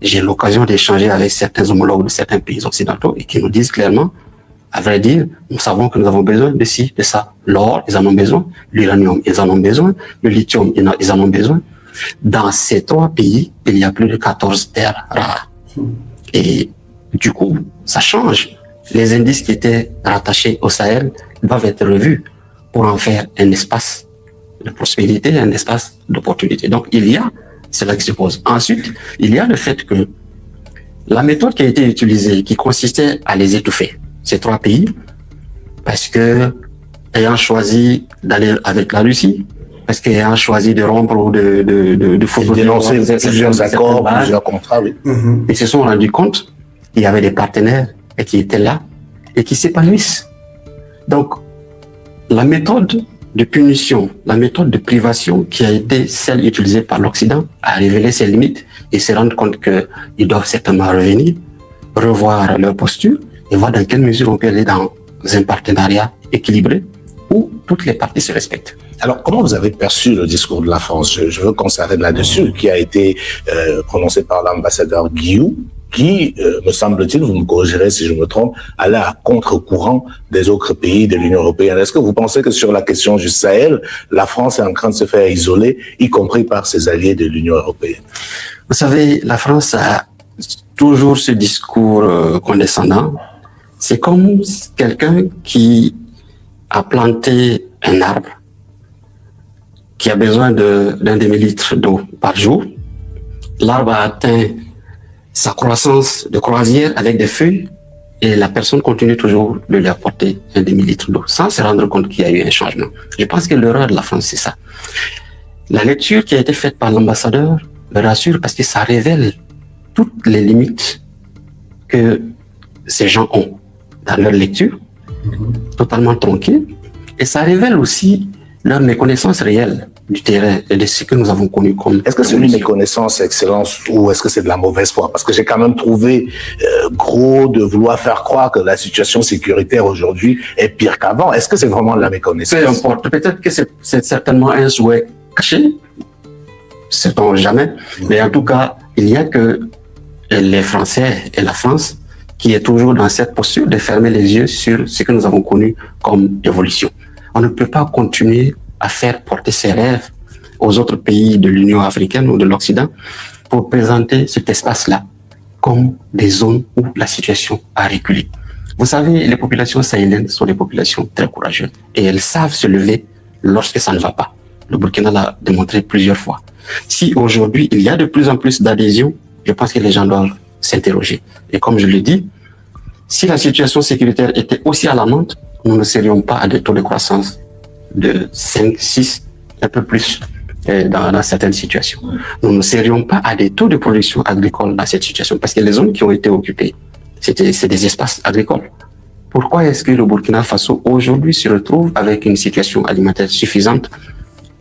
j'ai l'occasion d'échanger avec certains homologues de certains pays occidentaux et qui nous disent clairement, à vrai dire, nous savons que nous avons besoin de ci, de ça. L'or, ils en ont besoin. L'uranium, ils en ont besoin. Le lithium, ils en ont besoin. Dans ces 3 pays, il y a plus de 14 terres rares. Et du coup, ça change. Les indices qui étaient rattachés au Sahel doivent être revus pour en faire un espace de prospérité, un espace d'opportunité. Donc, il y a cela qui se pose. Ensuite, il y a le fait que la méthode qui a été utilisée, qui consistait à les étouffer, ces 3 pays, parce que ayant choisi d'aller avec la Russie, parce qu'ayant choisi de rompre ou de dénoncer plusieurs accords, plusieurs contrats, oui. Ils se sont rendus compte qu'il y avait des partenaires et qui étaient là et qui s'épanouissent. Donc, la méthode de punition, la méthode de privation qui a été celle utilisée par l'Occident a révélé ses limites et se rendre compte qu'ils doivent certainement revenir, revoir leur posture et voir dans quelle mesure on peut aller dans un partenariat équilibré où toutes les parties se respectent. Alors, comment vous avez perçu le discours de la France? Je veux qu'on s'arrête là-dessus, qui a été prononcé par l'ambassadeur Guillou, qui, me semble-t-il, vous me corrigerez si je me trompe, allait à contre-courant des autres pays de l'Union européenne. Est-ce que vous pensez que sur la question du Sahel, la France est en train de se faire isoler, y compris par ses alliés de l'Union européenne? Vous savez, la France a toujours ce discours condescendant. C'est comme quelqu'un qui a planté un arbre qui a besoin d'un demi-litre d'eau par jour. L'arbre a atteint sa croissance de croisière avec des feuilles et la personne continue toujours de lui apporter un demi-litre d'eau sans se rendre compte qu'il y a eu un changement. Je pense que l'erreur de la France, c'est ça. La lecture qui a été faite par l'ambassadeur me rassure parce que ça révèle toutes les limites que ces gens ont dans leur lecture, totalement tronquée, et ça révèle aussi leur méconnaissance réelle du terrain et de ce que nous avons connu comme... Est-ce que c'est une méconnaissance, Excellence, ou est-ce que c'est de la mauvaise foi? Parce que j'ai quand même trouvé gros de vouloir faire croire que la situation sécuritaire aujourd'hui est pire qu'avant. Est-ce que c'est vraiment de la méconnaissance? Peu importe. Peut-être que c'est certainement un souhait caché, sait-on jamais. Mais en tout cas, il y a que les Français et la France qui est toujours dans cette posture de fermer les yeux sur ce que nous avons connu comme évolution. On ne peut pas continuer à faire porter ses rêves aux autres pays de l'Union africaine ou de l'Occident pour présenter cet espace-là comme des zones où la situation a reculé. Vous savez, les populations sahéliennes sont des populations très courageuses et elles savent se lever lorsque ça ne va pas. Le Burkina l'a démontré plusieurs fois. Si aujourd'hui il y a de plus en plus d'adhésion, je pense que les gens doivent s'interroger. Et comme je l'ai dit, si la situation sécuritaire était aussi alarmante, nous ne serions pas à des taux de croissance de 5, 6, un peu plus dans certaines situations. Nous ne serions pas à des taux de production agricole dans cette situation parce que les zones qui ont été occupées, c'est des espaces agricoles. Pourquoi est-ce que le Burkina Faso aujourd'hui se retrouve avec une situation alimentaire suffisante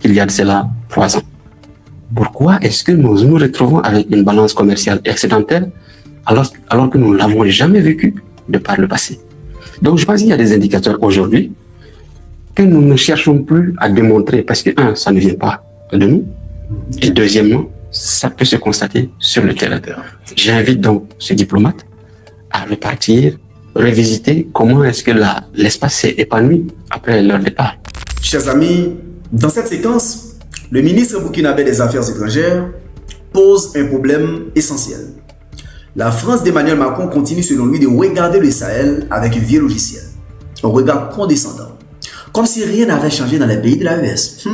qu'il y a de cela 3 ans? Pourquoi est-ce que nous nous retrouvons avec une balance commerciale excédentaire alors que nous ne l'avons jamais vécu de par le passé? Donc je pense qu'il y a des indicateurs aujourd'hui que nous ne cherchons plus à démontrer parce que, ça ne vient pas de nous, et deuxièmement, ça peut se constater sur le terrain. J'invite donc ce diplomate à repartir, revisiter comment est-ce que l'espace s'est épanoui après leur départ. Chers amis, dans cette séquence, le ministre burkinabé des Affaires étrangères pose un problème essentiel. La France d'Emmanuel Macron continue selon lui de regarder le Sahel avec un vieux logiciel, un regard condescendant, comme si rien n'avait changé dans les pays de l'AES.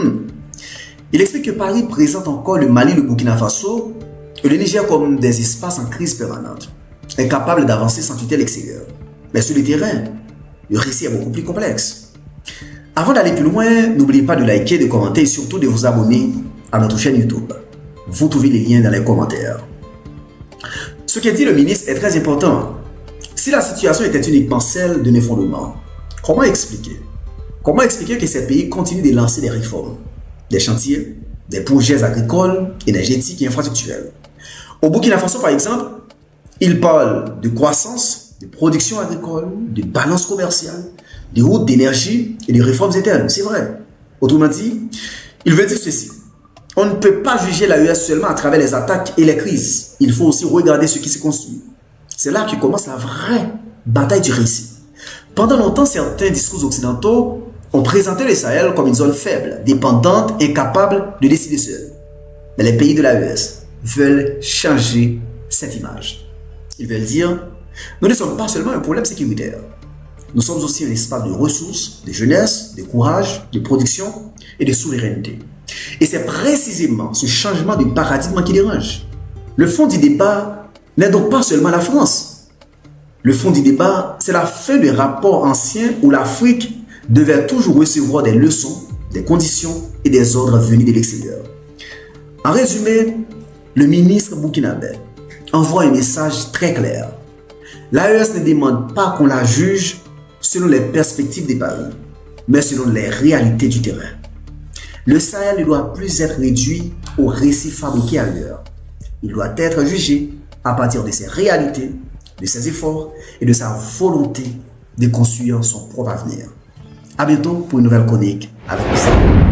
Il explique que Paris présente encore le Mali, le Burkina Faso et le Niger comme des espaces en crise permanente, incapables d'avancer sans tutelle extérieure. Mais sur le terrain, le récit est beaucoup plus complexe. Avant d'aller plus loin, n'oubliez pas de liker, de commenter et surtout de vous abonner à notre chaîne YouTube. Vous trouvez les liens dans les commentaires. Ce qu'a dit le ministre est très important. Si la situation était uniquement celle d'un effondrement, comment expliquer que ces pays continuent de lancer des réformes, des chantiers, des projets agricoles, énergétiques et infrastructurels? Au Burkina Faso, par exemple, il parle de croissance, de production agricole, de balance commerciale, de routes d'énergie et de réformes internes. C'est vrai. Autrement dit, il veut dire ceci. On ne peut pas juger l'AES seulement à travers les attaques et les crises. Il faut aussi regarder ce qui se construit. C'est là que commence la vraie bataille du récit. Pendant longtemps, certains discours occidentaux ont présenté le Sahel comme une zone faible, dépendante, incapable de décider seule. Mais les pays de l'AES veulent changer cette image. Ils veulent dire, nous ne sommes pas seulement un problème sécuritaire. Nous sommes aussi un espace de ressources, de jeunesse, de courage, de production et de souveraineté. Et c'est précisément ce changement de paradigme qui dérange. Le fond du débat n'est donc pas seulement la France. Le fond du débat, c'est la fin des rapports anciens où l'Afrique devait toujours recevoir des leçons, des conditions et des ordres venus de l'extérieur. En résumé, le ministre burkinabé envoie un message très clair. L'AES ne demande pas qu'on la juge selon les perspectives de Paris, mais selon les réalités du terrain. Le Sahel ne doit plus être réduit aux récits fabriqués ailleurs. Il doit être jugé à partir de ses réalités, de ses efforts et de sa volonté de construire son propre avenir. À bientôt pour une nouvelle chronique avec le Sahel.